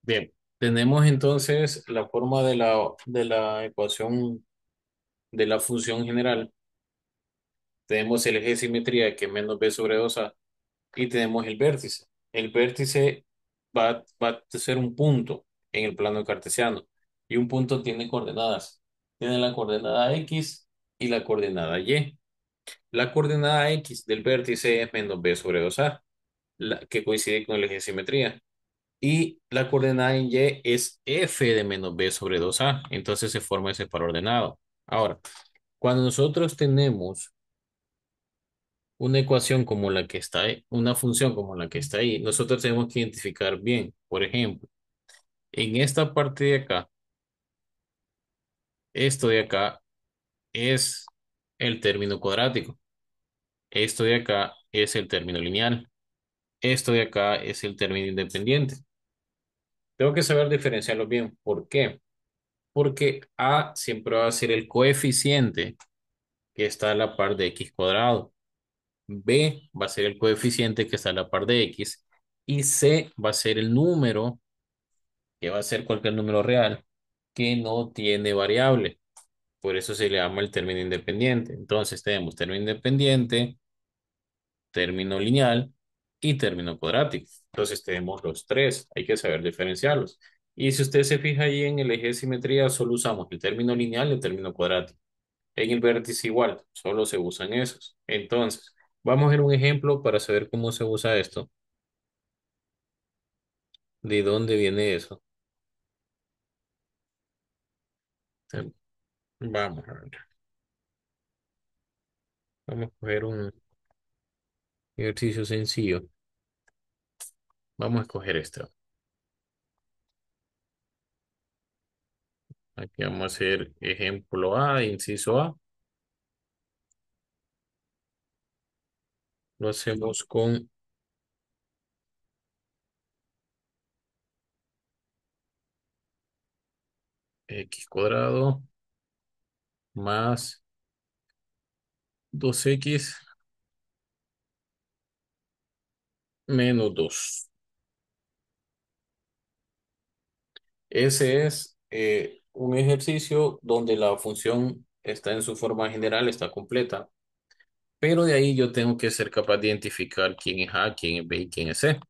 Bien, tenemos entonces la forma de la ecuación de la función general. Tenemos el eje de simetría que es menos b sobre 2a y tenemos el vértice. El vértice va a ser un punto en el plano cartesiano y un punto tiene coordenadas. Tiene la coordenada x y la coordenada y. La coordenada x del vértice es menos b sobre 2a, que coincide con el eje de simetría. Y la coordenada en y es f de menos b sobre 2a. Entonces se forma ese par ordenado. Ahora, cuando nosotros tenemos una ecuación como la que está ahí, una función como la que está ahí, nosotros tenemos que identificar bien. Por ejemplo, en esta parte de acá, esto de acá es el término cuadrático. Esto de acá es el término lineal. Esto de acá es el término independiente. Tengo que saber diferenciarlo bien. ¿Por qué? Porque a siempre va a ser el coeficiente que está a la par de x cuadrado. B va a ser el coeficiente que está a la par de x. Y C va a ser el número, que va a ser cualquier número real, que no tiene variable. Por eso se le llama el término independiente. Entonces tenemos término independiente, término lineal y término cuadrático. Entonces tenemos los tres, hay que saber diferenciarlos. Y si usted se fija ahí en el eje de simetría, solo usamos el término lineal y el término cuadrático. En el vértice igual, solo se usan esos. Entonces, vamos a ver un ejemplo para saber cómo se usa esto. ¿De dónde viene eso? Vamos a ver. Vamos a coger un ejercicio sencillo. Vamos a escoger este. Aquí vamos a hacer ejemplo A, inciso A. Lo hacemos con x cuadrado más 2x menos 2. Ese es un ejercicio donde la función está en su forma general, está completa, pero de ahí yo tengo que ser capaz de identificar quién es A, quién es B y quién es C.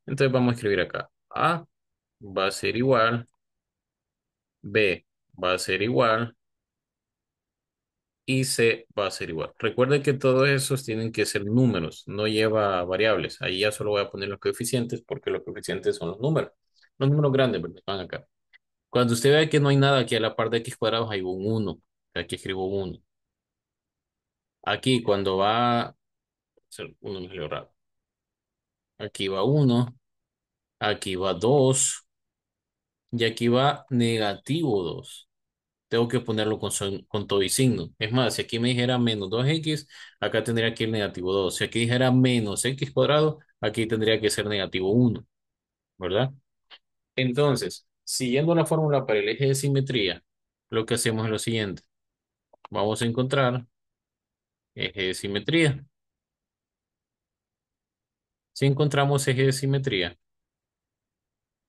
Entonces vamos a escribir acá. A va a ser igual, B va a ser igual y C va a ser igual. Recuerden que todos esos tienen que ser números, no lleva variables. Ahí ya solo voy a poner los coeficientes porque los coeficientes son los números grandes, ¿verdad? Van acá. Cuando usted vea que no hay nada aquí a la par de x cuadrados, hay un uno. Aquí escribo uno. Aquí cuando va, uno me salió raro. Aquí va uno, aquí va 2 y aquí va negativo 2. Tengo que ponerlo con todo y signo. Es más, si aquí me dijera menos 2x, acá tendría que ir negativo 2. Si aquí dijera menos x cuadrado, aquí tendría que ser negativo uno, ¿verdad? Entonces, siguiendo la fórmula para el eje de simetría, lo que hacemos es lo siguiente. Vamos a encontrar eje de simetría. Si encontramos eje de simetría,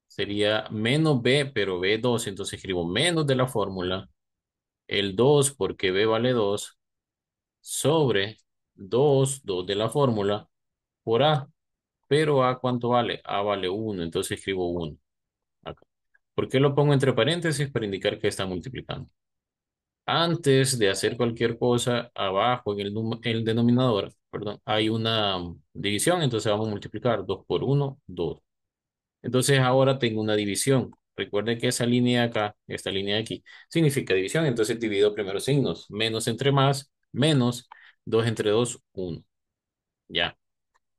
sería menos b, pero b 2, entonces escribo menos de la fórmula, el 2 porque b vale 2 sobre 2 de la fórmula, por A. Pero A, ¿cuánto vale? A vale uno, entonces escribo uno acá. ¿Por qué lo pongo entre paréntesis? Para indicar que está multiplicando. Antes de hacer cualquier cosa, abajo en el denominador, perdón, hay una división, entonces vamos a multiplicar 2 por uno, 2. Entonces ahora tengo una división. Recuerden que esa línea acá, esta línea de aquí, significa división. Entonces divido primero signos. Menos entre más, menos 2 entre 2 uno. Ya.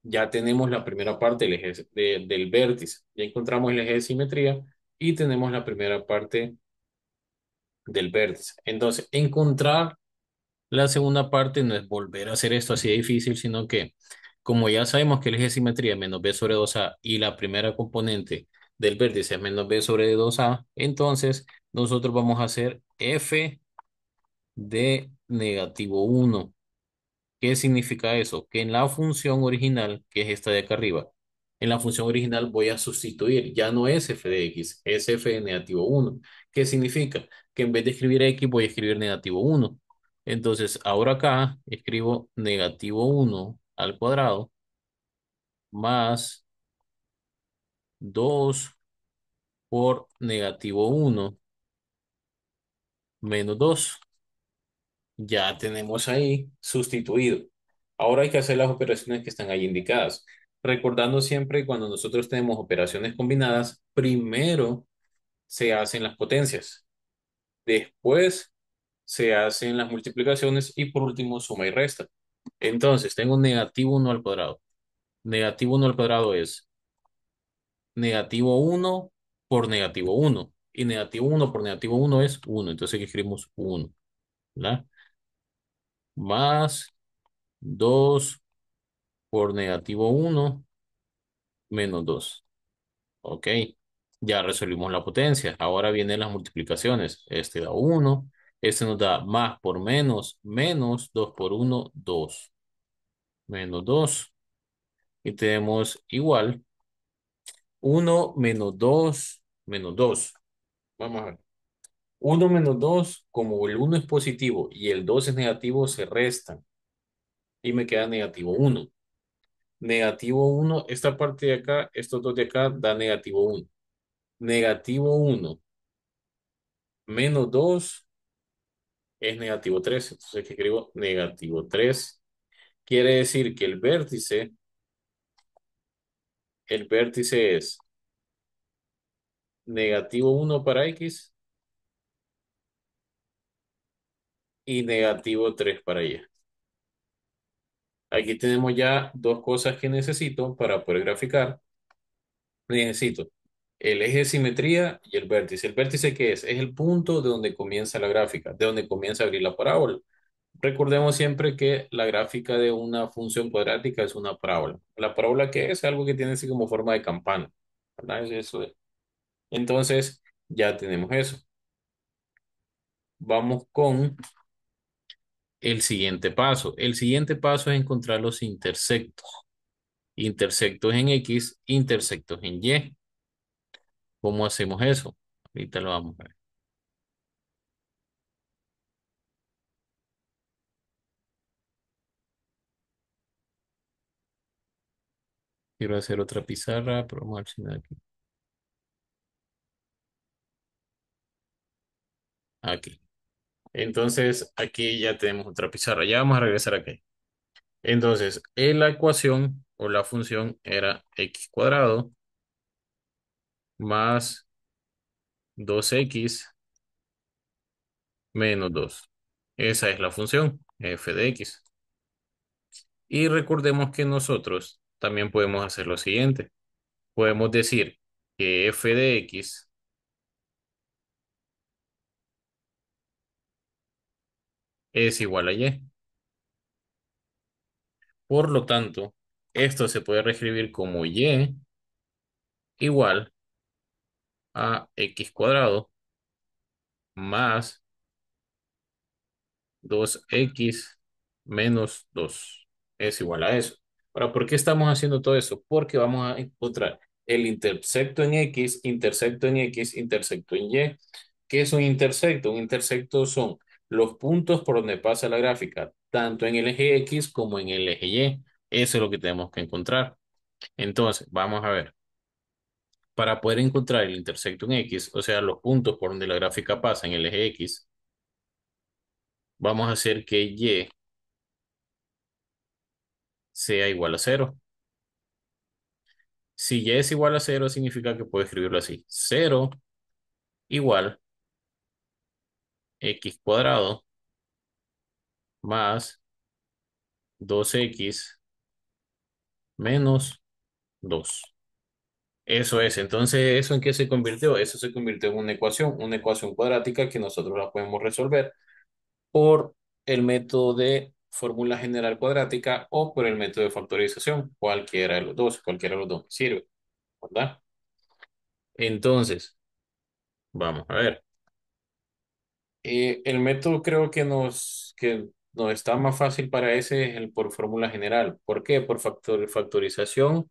Ya tenemos la primera parte del eje del vértice. Ya encontramos el eje de simetría y tenemos la primera parte del vértice. Entonces, encontrar la segunda parte no es volver a hacer esto así de difícil, sino que como ya sabemos que el eje de simetría es menos b sobre 2a y la primera componente del vértice es menos b sobre 2a, entonces nosotros vamos a hacer f de negativo uno. ¿Qué significa eso? Que en la función original, que es esta de acá arriba, En la función original voy a sustituir, ya no es f de x, es f de negativo uno. ¿Qué significa? Que en vez de escribir x voy a escribir negativo uno. Entonces, ahora acá escribo negativo uno al cuadrado más 2 por negativo uno menos 2. Ya tenemos ahí sustituido. Ahora hay que hacer las operaciones que están ahí indicadas. Recordando siempre cuando nosotros tenemos operaciones combinadas, primero se hacen las potencias, después se hacen las multiplicaciones y por último suma y resta. Entonces tengo negativo uno al cuadrado. Negativo uno al cuadrado es negativo uno por negativo uno. Y negativo uno por negativo uno es uno. Entonces aquí escribimos uno, ¿verdad? Más 2 por negativo uno menos 2. Ok, ya resolvimos la potencia. Ahora vienen las multiplicaciones. Este da uno, este nos da más por menos, menos 2 por uno 2 menos 2. Y tenemos igual uno menos 2 menos 2. Vamos a ver. Uno menos 2 como el uno es positivo y el 2 es negativo, se restan. Y me queda negativo uno. Negativo uno, esta parte de acá, estos dos de acá, da negativo uno. Negativo uno menos 2 es negativo 3. Entonces aquí escribo negativo 3. Quiere decir que el vértice es negativo uno para X y negativo 3 para Y. Aquí tenemos ya dos cosas que necesito para poder graficar. Necesito el eje de simetría y el vértice. ¿El vértice qué es? Es el punto de donde comienza la gráfica, de donde comienza a abrir la parábola. Recordemos siempre que la gráfica de una función cuadrática es una parábola. ¿La parábola qué es? Algo que tiene así como forma de campana, ¿verdad? Eso es. Entonces, ya tenemos eso. Vamos con el siguiente paso. El siguiente paso es encontrar los intersectos. Intersectos en X, intersectos en Y. ¿Cómo hacemos eso? Ahorita lo vamos a ver. Quiero hacer otra pizarra, pero vamos a ver si me da aquí. Aquí. Entonces, aquí ya tenemos otra pizarra. Ya vamos a regresar aquí. Entonces, la ecuación o la función era x cuadrado más 2x menos 2. Esa es la función f de x. Y recordemos que nosotros también podemos hacer lo siguiente. Podemos decir que f de x es igual a y. Por lo tanto, esto se puede reescribir como y igual a x cuadrado más 2x menos 2 es igual a eso. Ahora, ¿por qué estamos haciendo todo eso? Porque vamos a encontrar el intersecto en X, intersecto en X, intersecto en Y. ¿Qué es un intersecto? Un intersecto son los puntos por donde pasa la gráfica, tanto en el eje X como en el eje Y. Eso es lo que tenemos que encontrar. Entonces, vamos a ver. Para poder encontrar el intersecto en X, o sea, los puntos por donde la gráfica pasa en el eje X, vamos a hacer que Y sea igual a cero. Si y es igual a cero, significa que puedo escribirlo así. Cero igual x cuadrado más 2x menos 2. Eso es. Entonces, ¿eso en qué se convirtió? Eso se convirtió en una ecuación cuadrática que nosotros la podemos resolver por el método de fórmula general cuadrática o por el método de factorización. Cualquiera de los dos sirve, ¿verdad? Entonces, vamos a ver. El método creo que nos está más fácil para ese es el por fórmula general. ¿Por qué? Por factorización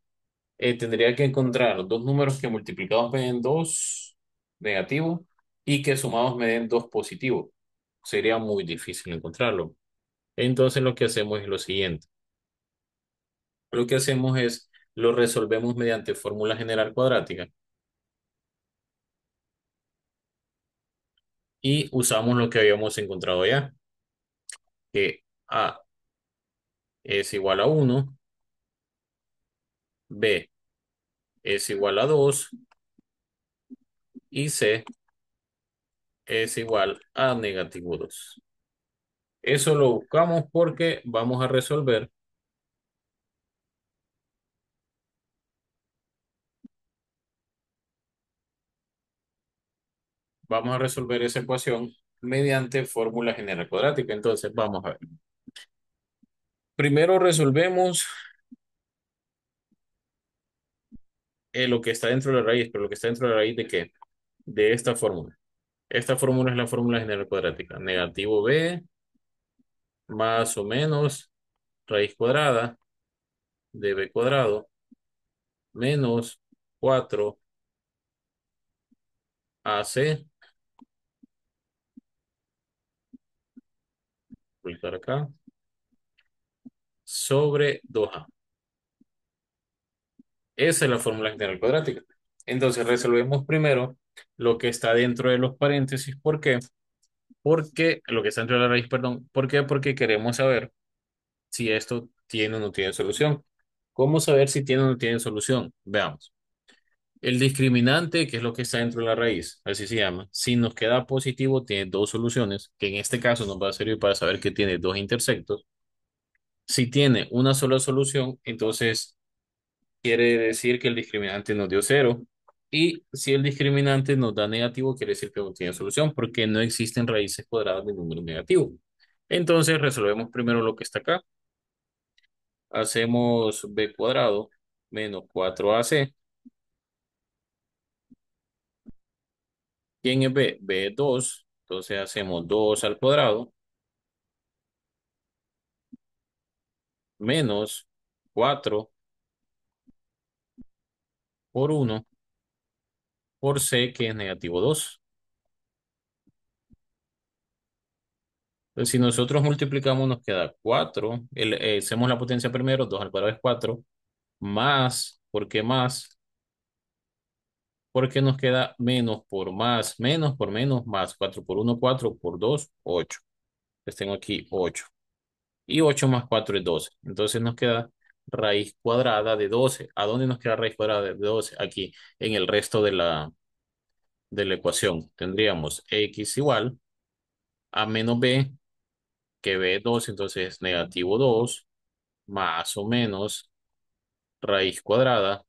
Tendría que encontrar dos números que multiplicados me den 2 negativo y que sumados me den 2 positivo. Sería muy difícil encontrarlo. Entonces lo que hacemos es lo siguiente. Lo que hacemos es lo resolvemos mediante fórmula general cuadrática y usamos lo que habíamos encontrado ya, que A es igual a 1, B es igual a 2 y C es igual a negativo 2. Eso lo buscamos porque vamos a resolver esa ecuación mediante fórmula general cuadrática. Entonces, vamos a ver. Primero resolvemos lo que está dentro de la raíz, pero lo que está dentro de la raíz de qué? De esta fórmula. Esta fórmula es la fórmula general cuadrática. Negativo b más o menos raíz cuadrada de b cuadrado menos 4ac, publicar acá, sobre 2a. Esa es la fórmula general cuadrática. Entonces resolvemos primero lo que está dentro de los paréntesis. ¿Por qué? Porque lo que está dentro de la raíz, perdón. ¿Por qué? Porque queremos saber si esto tiene o no tiene solución. ¿Cómo saber si tiene o no tiene solución? Veamos. El discriminante, que es lo que está dentro de la raíz, así se llama, si nos queda positivo, tiene dos soluciones, que en este caso nos va a servir para saber que tiene dos intersectos. Si tiene una sola solución, entonces quiere decir que el discriminante nos dio cero. Y si el discriminante nos da negativo, quiere decir que no tiene solución, porque no existen raíces cuadradas de número negativo. Entonces resolvemos primero lo que está acá. Hacemos b cuadrado menos 4ac. ¿Quién es b? B es 2. Entonces hacemos 2 al cuadrado menos 4 por 1 por c, que es negativo 2. Entonces, si nosotros multiplicamos, nos queda 4. Hacemos la potencia primero, 2 al cuadrado es 4. Más, ¿por qué más? Porque nos queda menos por más, menos por menos, más 4 por uno 4 por 2 8. Entonces tengo aquí 8. Y 8 más 4 es 12. Entonces nos queda raíz cuadrada de 12. ¿A dónde nos queda raíz cuadrada de 12? Aquí, en el resto de la ecuación. Tendríamos x igual a menos b, que b es 2, entonces es negativo 2, más o menos raíz cuadrada.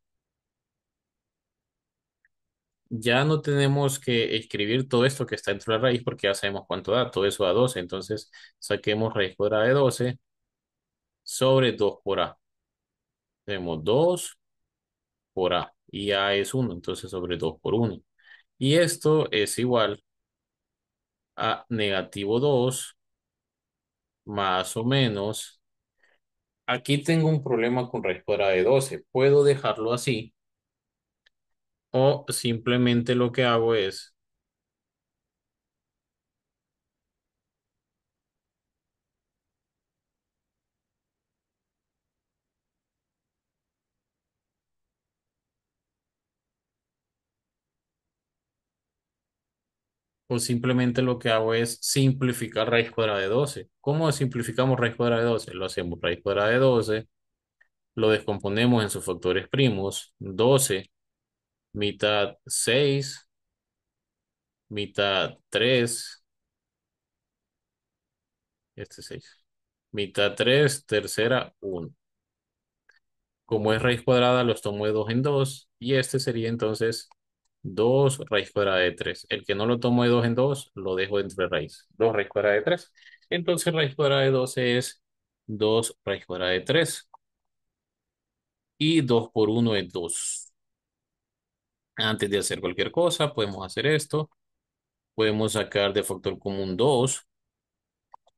Ya no tenemos que escribir todo esto que está dentro de la raíz porque ya sabemos cuánto da. Todo eso da 12. Entonces saquemos raíz cuadrada de 12 sobre 2 por a. Tenemos 2 por a y a es 1. Entonces sobre 2 por 1. Y esto es igual a negativo 2 más o menos. Aquí tengo un problema con raíz cuadrada de 12. Puedo dejarlo así o simplemente lo que hago es, simplificar raíz cuadrada de 12. ¿Cómo simplificamos raíz cuadrada de 12? Lo hacemos raíz cuadrada de 12, lo descomponemos en sus factores primos. 12 mitad 6 mitad 3, este 6 mitad 3 tercera 1. Como es raíz cuadrada, los tomo de 2 en 2 y este sería entonces 2 raíz cuadrada de 3. El que no lo tomo de 2 en 2 lo dejo entre raíz. 2 raíz cuadrada de 3. Entonces raíz cuadrada de 12 es 2 raíz cuadrada de 3 y 2 por uno es 2. Antes de hacer cualquier cosa, podemos hacer esto. Podemos sacar de factor común 2.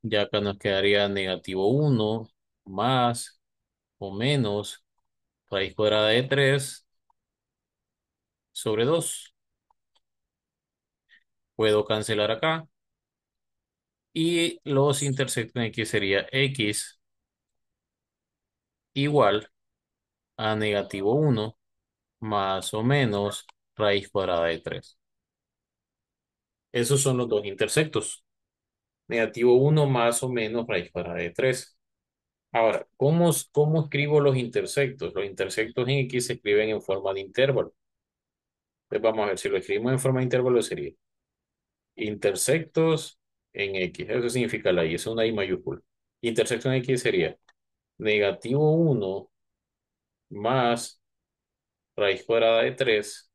Ya acá nos quedaría negativo 1 más o menos raíz cuadrada de 3 sobre 2. Puedo cancelar acá. Y los intersectos en X sería X igual a -1 más o menos raíz cuadrada de 3. Esos son los dos intersectos. -1 más o menos raíz cuadrada de 3. Ahora, ¿cómo escribo los intersectos? Los intersectos en X se escriben en forma de intervalo. Entonces vamos a ver, si lo escribimos en forma de intervalo sería intersectos en X. Eso significa la Y, es una I mayúscula. Intersecto en X sería -1 más raíz cuadrada de 3,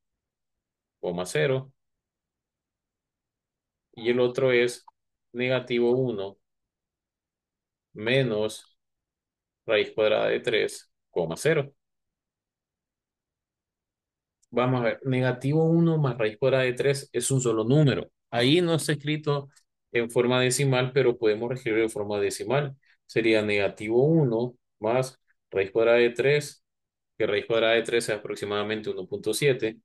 coma 0. Y el otro es -1 menos raíz cuadrada de 3, coma 0. Vamos a ver, -1 más raíz cuadrada de 3 es un solo número. Ahí no está escrito en forma decimal, pero podemos escribirlo en forma decimal. Sería -1 más raíz cuadrada de 3, que raíz cuadrada de 3 es aproximadamente 1,7.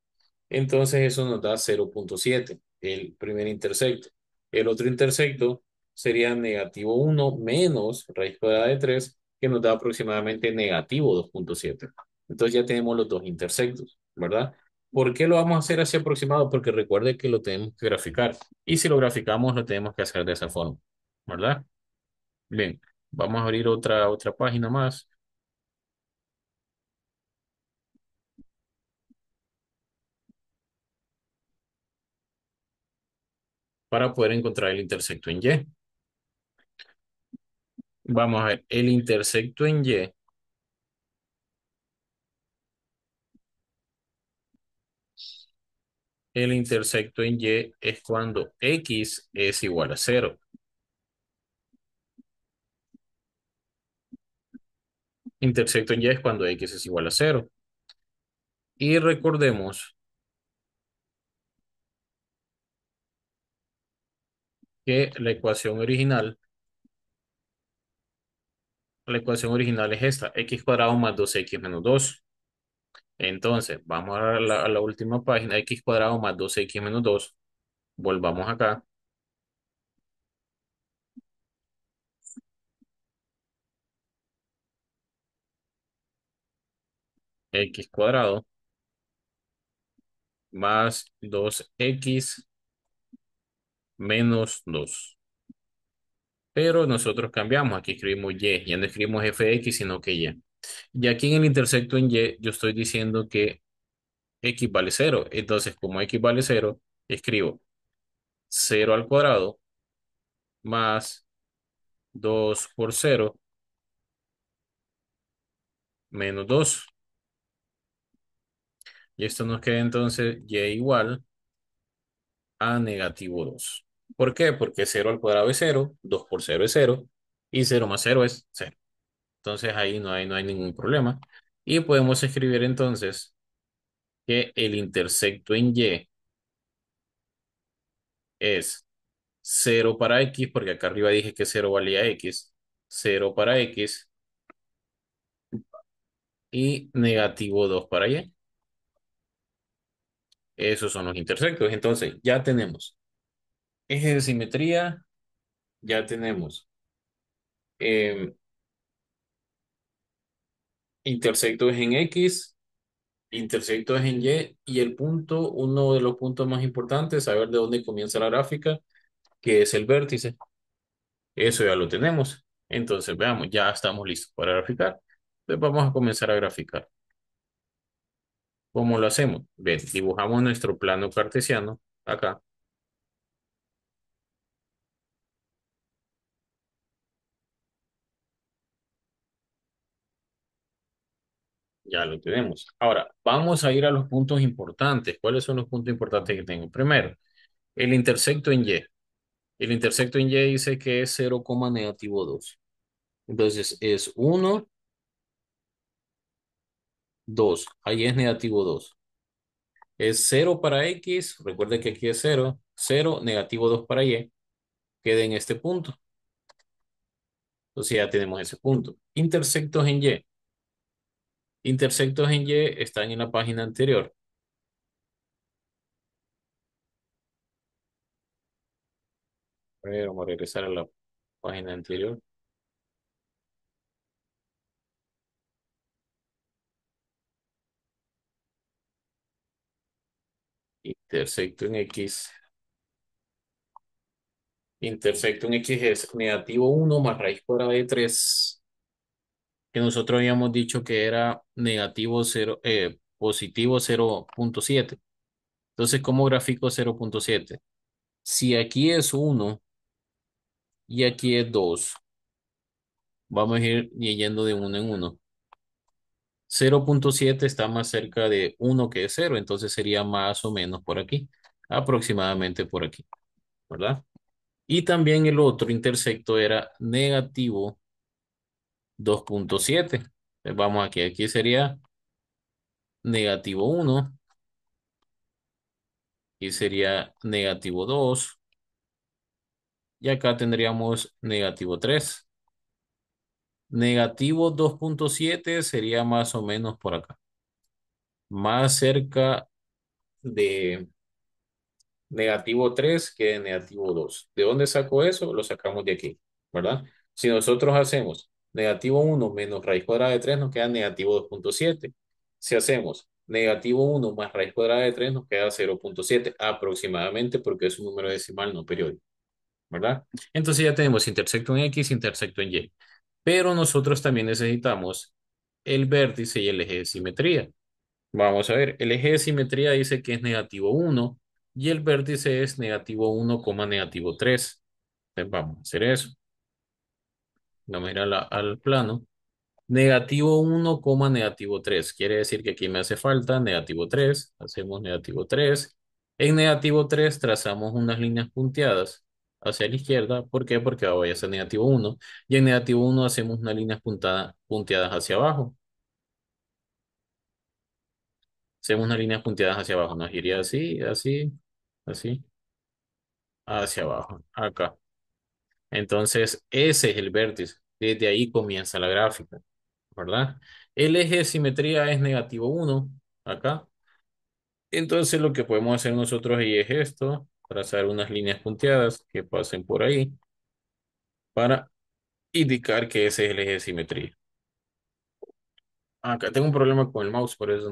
Entonces eso nos da 0,7, el primer intersecto. El otro intersecto sería -1 menos raíz cuadrada de 3, que nos da aproximadamente -2,7. Entonces ya tenemos los dos intersectos, ¿verdad? ¿Por qué lo vamos a hacer así aproximado? Porque recuerde que lo tenemos que graficar. Y si lo graficamos, lo tenemos que hacer de esa forma, ¿verdad? Bien, vamos a abrir otra página más para poder encontrar el intersecto en Y. Vamos a ver, el intersecto en Y. El intersecto en Y es cuando X es igual a 0. Intersecto en Y es cuando X es igual a 0. Y recordemos que la ecuación original es esta, x cuadrado más 2x menos 2. Entonces, vamos a la última página, x cuadrado más 2x menos 2. Volvamos acá, x cuadrado más 2x menos 2. Pero nosotros cambiamos, aquí escribimos y, ya no escribimos fx, sino que y. Y aquí en el intersecto en y, yo estoy diciendo que x vale 0. Entonces, como x vale 0, escribo 0 al cuadrado más 2 por 0 menos 2. Y esto nos queda entonces y igual a -2. ¿Por qué? Porque 0 al cuadrado es 0, 2 por 0 es 0 y 0 más 0 es 0. Entonces ahí no hay ningún problema. Y podemos escribir entonces que el intersecto en y es 0 para x, porque acá arriba dije que 0 valía x, 0 para x y -2 para y. Esos son los intersectos. Entonces ya tenemos eje de simetría, ya tenemos eh, intersectos en x, intersectos en y el punto, uno de los puntos más importantes, saber de dónde comienza la gráfica, que es el vértice. Eso ya lo tenemos. Entonces veamos, ya estamos listos para graficar. Entonces vamos a comenzar a graficar. ¿Cómo lo hacemos? Bien, dibujamos nuestro plano cartesiano acá. Ya lo tenemos. Ahora, vamos a ir a los puntos importantes. ¿Cuáles son los puntos importantes que tengo? Primero, el intersecto en Y. El intersecto en Y dice que es 0, -2. Entonces es 1, 2. Ahí es -2. Es 0 para X. Recuerda que aquí es 0. 0, -2 para Y. Queda en este punto. Entonces ya tenemos ese punto. Intersectos en Y. Intersectos en Y están en la página anterior. A ver, vamos a regresar a la página anterior. Intersecto en X. Intersecto en X es -1 más raíz cuadrada de 3, que nosotros habíamos dicho que era negativo 0, positivo 0,7. Entonces, ¿cómo grafico 0,7? Si aquí es 1 y aquí es 2, vamos a ir yendo de uno en uno. 0,7 está más cerca de 1 que de 0, entonces sería más o menos por aquí, aproximadamente por aquí, ¿verdad? Y también el otro intersecto era negativo 2,7. Vamos aquí, aquí sería negativo 1 y sería negativo 2 y acá tendríamos negativo 3. Negativo 2,7 sería más o menos por acá, más cerca de negativo 3 que de negativo 2. ¿De dónde saco eso? Lo sacamos de aquí, ¿verdad? Si nosotros hacemos negativo 1 menos raíz cuadrada de 3 nos queda negativo 2,7. Si hacemos negativo 1 más raíz cuadrada de 3 nos queda 0,7 aproximadamente porque es un número decimal no periódico, ¿verdad? Entonces ya tenemos intersecto en X, intersecto en Y. Pero nosotros también necesitamos el vértice y el eje de simetría. Vamos a ver, el eje de simetría dice que es negativo 1 y el vértice es negativo 1, negativo 3. Entonces vamos a hacer eso. Vamos a ir al plano. Negativo 1, negativo 3. Quiere decir que aquí me hace falta negativo 3. Hacemos negativo 3. En negativo 3 trazamos unas líneas punteadas hacia la izquierda. ¿Por qué? Porque voy a ser negativo 1. Y en negativo 1 hacemos unas líneas punteadas hacia abajo. Hacemos unas líneas punteadas hacia abajo. Nos iría así, así, así, hacia abajo, acá. Entonces, ese es el vértice. Desde ahí comienza la gráfica, ¿verdad? El eje de simetría es negativo 1 acá. Entonces, lo que podemos hacer nosotros ahí es esto, trazar unas líneas punteadas que pasen por ahí para indicar que ese es el eje de simetría. Acá tengo un problema con el mouse, por eso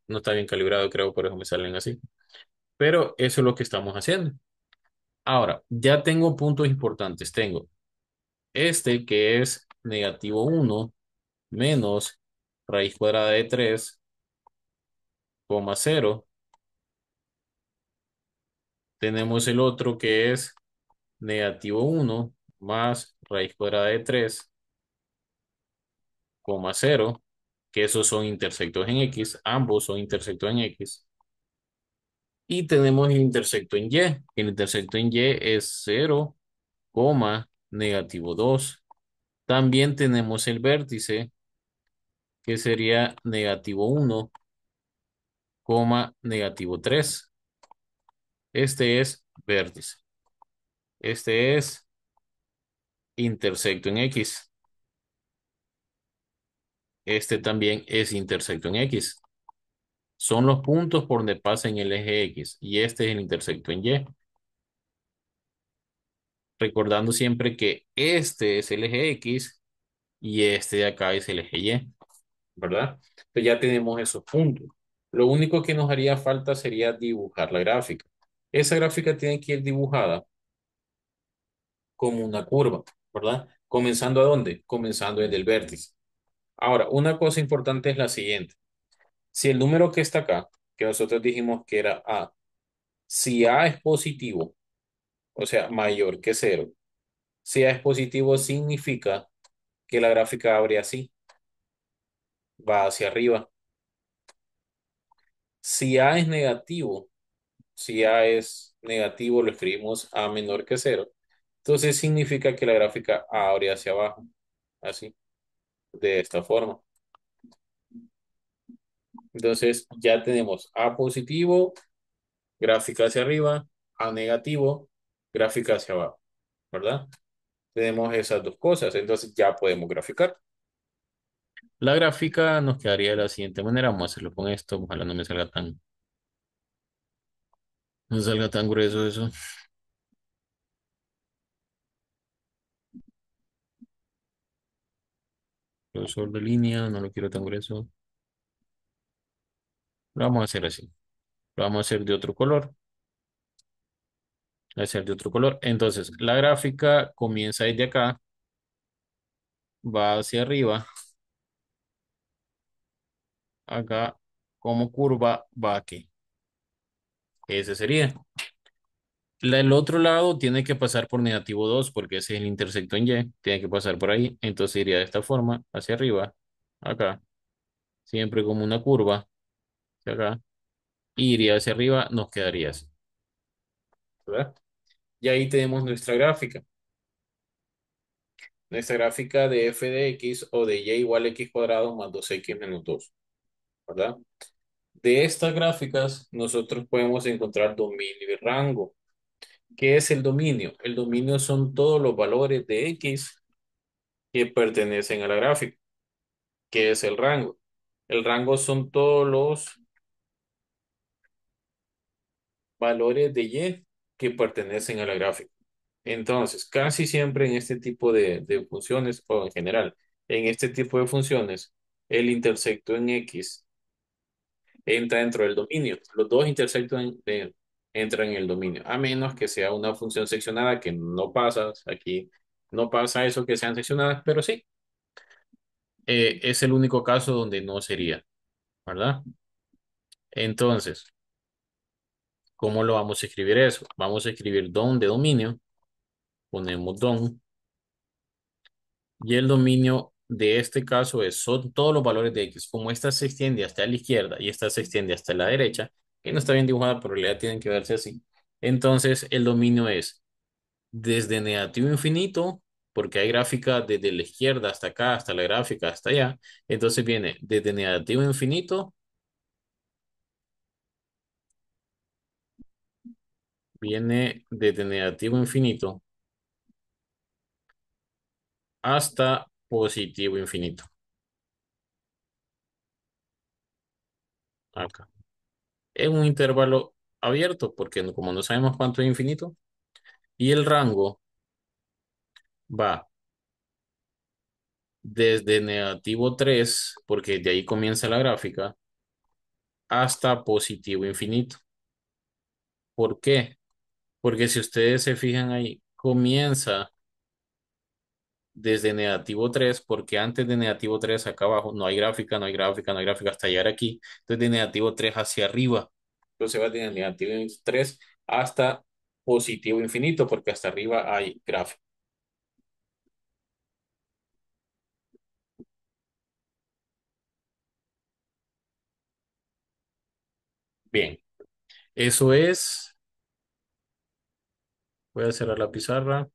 no está bien calibrado, creo, por eso me salen así. Pero eso es lo que estamos haciendo. Ahora, ya tengo puntos importantes. Tengo este que es negativo 1 menos raíz cuadrada de 3,0. Tenemos el otro que es negativo 1 más raíz cuadrada de 3,0, que esos son intersectos en X, ambos son intersectos en X. Y tenemos el intersecto en Y. El intersecto en Y es 0, negativo 2. También tenemos el vértice, que sería negativo 1, negativo 3. Este es vértice. Este es intersecto en X. Este también es intersecto en X. Son los puntos por donde pasa en el eje X. Y este es el intersecto en Y. Recordando siempre que este es el eje X y este de acá es el eje Y, ¿verdad? Entonces ya tenemos esos puntos. Lo único que nos haría falta sería dibujar la gráfica. Esa gráfica tiene que ir dibujada como una curva, ¿verdad? ¿Comenzando a dónde? Comenzando desde el vértice. Ahora, una cosa importante es la siguiente. Si el número que está acá, que nosotros dijimos que era A, si A es positivo, o sea, mayor que cero, si A es positivo significa que la gráfica abre así, va hacia arriba. Si A es negativo, si A es negativo, lo escribimos A menor que cero, entonces significa que la gráfica abre hacia abajo, así, de esta forma. Entonces ya tenemos A positivo, gráfica hacia arriba, A negativo, gráfica hacia abajo, ¿verdad? Tenemos esas dos cosas, entonces ya podemos graficar. La gráfica nos quedaría de la siguiente manera. Vamos a hacerlo con esto. Ojalá no salga tan grueso eso. Grosor de línea, no lo quiero tan grueso. Lo vamos a hacer así. Lo vamos a hacer de otro color. Va a ser de otro color. Entonces, la gráfica comienza desde acá, va hacia arriba, acá, como curva, va aquí. Ese sería. El otro lado tiene que pasar por negativo 2 porque ese es el intersecto en Y. Tiene que pasar por ahí. Entonces iría de esta forma, hacia arriba, acá. Siempre como una curva, hacia acá. Y iría hacia arriba, nos quedaría así. ¿Verdad? Y ahí tenemos nuestra gráfica. Nuestra gráfica de f de x o de y igual a x cuadrado más 2x menos 2. ¿Verdad? De estas gráficas, nosotros podemos encontrar dominio y rango. ¿Qué es el dominio? El dominio son todos los valores de x que pertenecen a la gráfica. ¿Qué es el rango? El rango son todos los valores de y que pertenecen a la gráfica. Entonces, casi siempre en este tipo de funciones, o en general, en este tipo de funciones, el intersecto en x entra dentro del dominio. Los dos intersectos entran en el dominio, a menos que sea una función seccionada que no pasa. Aquí no pasa eso que sean seccionadas, pero sí, es el único caso donde no sería, ¿verdad? Entonces, ¿cómo lo vamos a escribir eso? Vamos a escribir DOM de dominio, ponemos DOM, y el dominio de este caso son todos los valores de x. Como esta se extiende hasta la izquierda y esta se extiende hasta la derecha, que no está bien dibujada, pero en realidad tienen que verse así. Entonces, el dominio es desde negativo infinito, porque hay gráfica desde la izquierda hasta acá, hasta la gráfica hasta allá. Entonces viene desde negativo infinito, viene desde negativo infinito hasta positivo infinito. Acá. En un intervalo abierto, porque como no sabemos cuánto es infinito, y el rango va desde negativo 3 porque de ahí comienza la gráfica, hasta positivo infinito. ¿Por qué? Porque si ustedes se fijan ahí, comienza desde negativo 3 porque antes de negativo 3 acá abajo no hay gráfica, no hay gráfica, no hay gráfica hasta llegar aquí. Entonces de negativo 3 hacia arriba. Entonces va de negativo 3 hasta positivo infinito porque hasta arriba hay gráfica. Bien, eso es, voy a cerrar la pizarra.